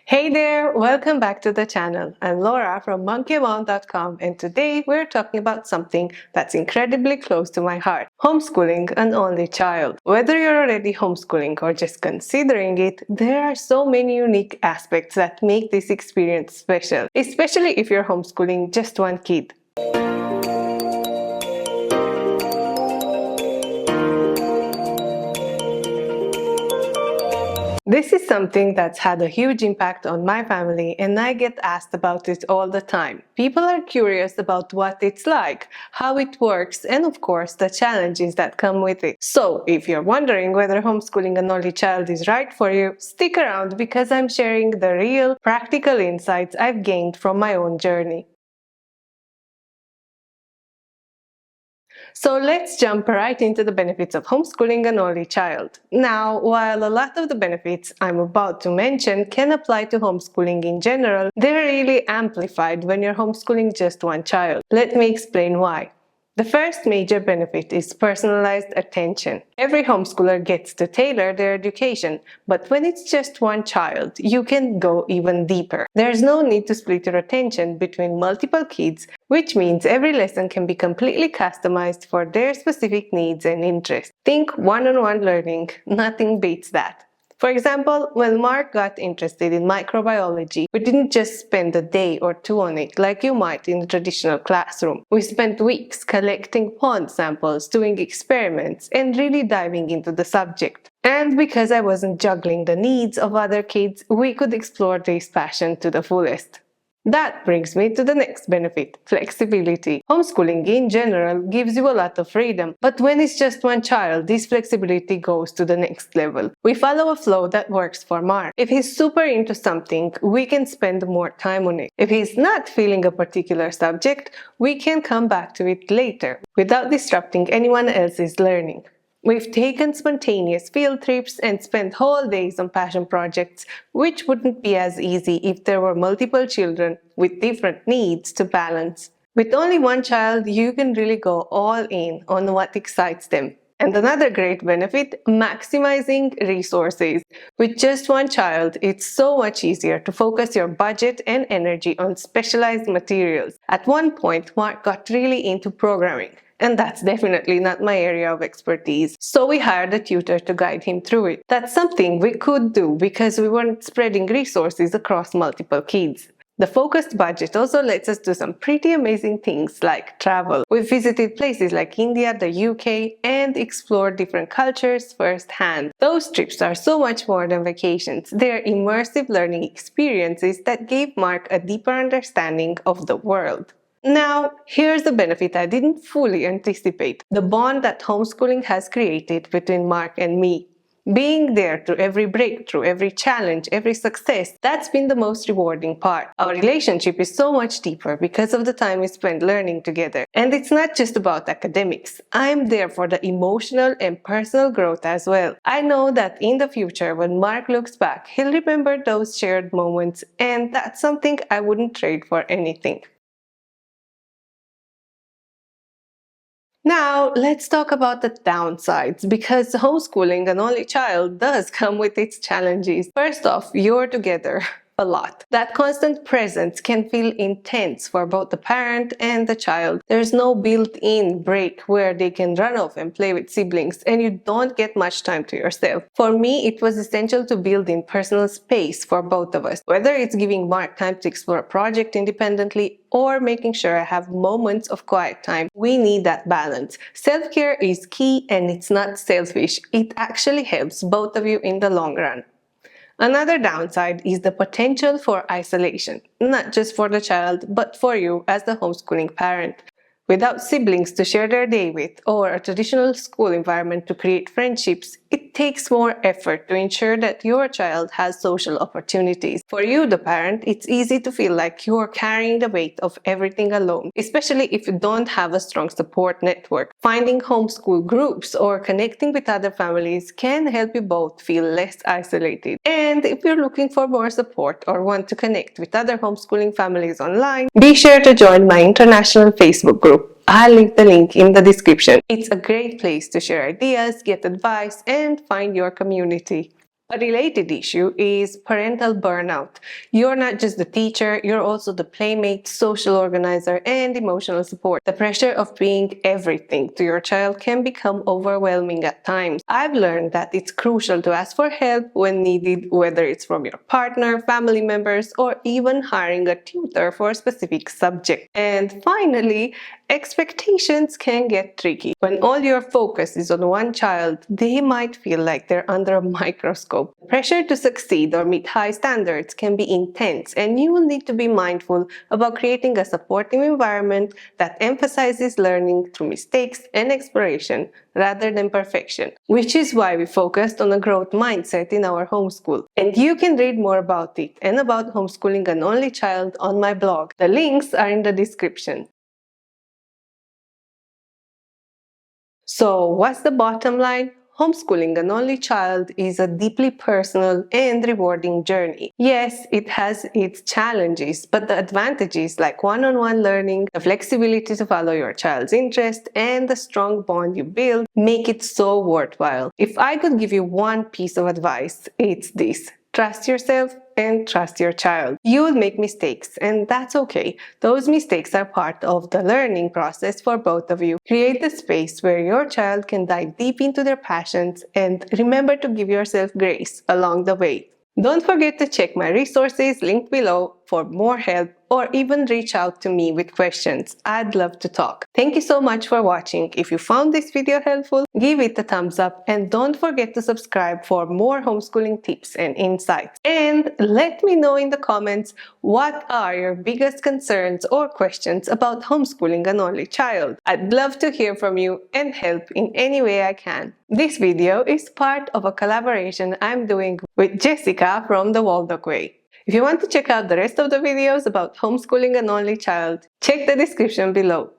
Hey there, welcome back to the channel. I'm Laura from monkeymom.com and today we're talking about something that's incredibly close to my heart, homeschooling an only child. Whether you're already homeschooling or just considering it, there are so many unique aspects that make this experience special, especially if you're homeschooling just one kid. This is something that's had a huge impact on my family, and I get asked about it all the time. People are curious about what it's like, how it works, and of course, the challenges that come with it. So, if you're wondering whether homeschooling an only child is right for you, stick around because I'm sharing the real, practical insights I've gained from my own journey. So let's jump right into the benefits of homeschooling an only child. Now, while a lot of the benefits I'm about to mention can apply to homeschooling in general, they're really amplified when you're homeschooling just one child. Let me explain why. The first major benefit is personalized attention. Every homeschooler gets to tailor their education, but when it's just one child, you can go even deeper. There's no need to split your attention between multiple kids, which means every lesson can be completely customized for their specific needs and interests. Think one-on-one learning, nothing beats that. For example, when Mark got interested in microbiology, we didn't just spend a day or two on it like you might in a traditional classroom. We spent weeks collecting pond samples, doing experiments, and really diving into the subject. And because I wasn't juggling the needs of other kids, we could explore this passion to the fullest. That brings me to the next benefit, flexibility. Homeschooling in general gives you a lot of freedom, but when it's just one child, this flexibility goes to the next level. We follow a flow that works for Mark. If he's super into something, we can spend more time on it. If he's not feeling a particular subject, we can come back to it later, without disrupting anyone else's learning. We've taken spontaneous field trips and spent whole days on passion projects, which wouldn't be as easy if there were multiple children with different needs to balance. With only one child, you can really go all in on what excites them. And another great benefit, maximizing resources. With just one child, it's so much easier to focus your budget and energy on specialized materials. At one point, Mark got really into programming. And that's definitely not my area of expertise. So we hired a tutor to guide him through it. That's something we could do because we weren't spreading resources across multiple kids. The focused budget also lets us do some pretty amazing things like travel. We've visited places like India, the UK, and explored different cultures firsthand. Those trips are so much more than vacations. They're immersive learning experiences that gave Mark a deeper understanding of the world. Now, here's the benefit I didn't fully anticipate, the bond that homeschooling has created between Mark and me. Being there through every breakthrough, every challenge, every success, that's been the most rewarding part. Our relationship is so much deeper because of the time we spend learning together. And it's not just about academics. I'm there for the emotional and personal growth as well. I know that in the future, when Mark looks back, he'll remember those shared moments, and that's something I wouldn't trade for anything. Now, let's talk about the downsides because homeschooling an only child does come with its challenges. First off, you're together a lot. That constant presence can feel intense for both the parent and the child. There's no built-in break where they can run off and play with siblings, and you don't get much time to yourself. For me, it was essential to build in personal space for both of us, whether it's giving Mark time to explore a project independently or making sure I have moments of quiet time. We need that balance. Self-care is key, and it's not selfish. It actually helps both of you in the long run. Another downside is the potential for isolation, not just for the child, but for you as the homeschooling parent. Without siblings to share their day with or a traditional school environment to create friendships, it takes more effort to ensure that your child has social opportunities. For you, the parent, it's easy to feel like you're carrying the weight of everything alone, especially if you don't have a strong support network. Finding homeschool groups or connecting with other families can help you both feel less isolated. And if you're looking for more support or want to connect with other homeschooling families online, be sure to join my international Facebook group. I'll leave the link in the description. It's a great place to share ideas, get advice, and find your community. A related issue is parental burnout. You're not just the teacher, you're also the playmate, social organizer, and emotional support. The pressure of being everything to your child can become overwhelming at times. I've learned that it's crucial to ask for help when needed, whether it's from your partner, family members, or even hiring a tutor for a specific subject. And finally, expectations can get tricky. When all your focus is on one child, they might feel like they're under a microscope. Pressure to succeed or meet high standards can be intense, and you will need to be mindful about creating a supportive environment that emphasizes learning through mistakes and exploration rather than perfection, which is why we focused on a growth mindset in our homeschool. And you can read more about it and about homeschooling an only child on my blog. The links are in the description. So, what's the bottom line? Homeschooling an only child is a deeply personal and rewarding journey. Yes, it has its challenges, but the advantages like one-on-one learning, the flexibility to follow your child's interest, and the strong bond you build make it so worthwhile. If I could give you one piece of advice, it's this. Trust yourself and trust your child. You will make mistakes, and that's okay. Those mistakes are part of the learning process for both of you. Create the space where your child can dive deep into their passions, and remember to give yourself grace along the way. Don't forget to check my resources linked below for more help, or even reach out to me with questions. I'd love to talk. Thank you so much for watching. If you found this video helpful, give it a thumbs up and don't forget to subscribe for more homeschooling tips and insights. And let me know in the comments what are your biggest concerns or questions about homeschooling an only child. I'd love to hear from you and help in any way I can. This video is part of a collaboration I'm doing with Jessica from the Waldock Way. If you want to check out the rest of the videos about homeschooling an only child, check the description below.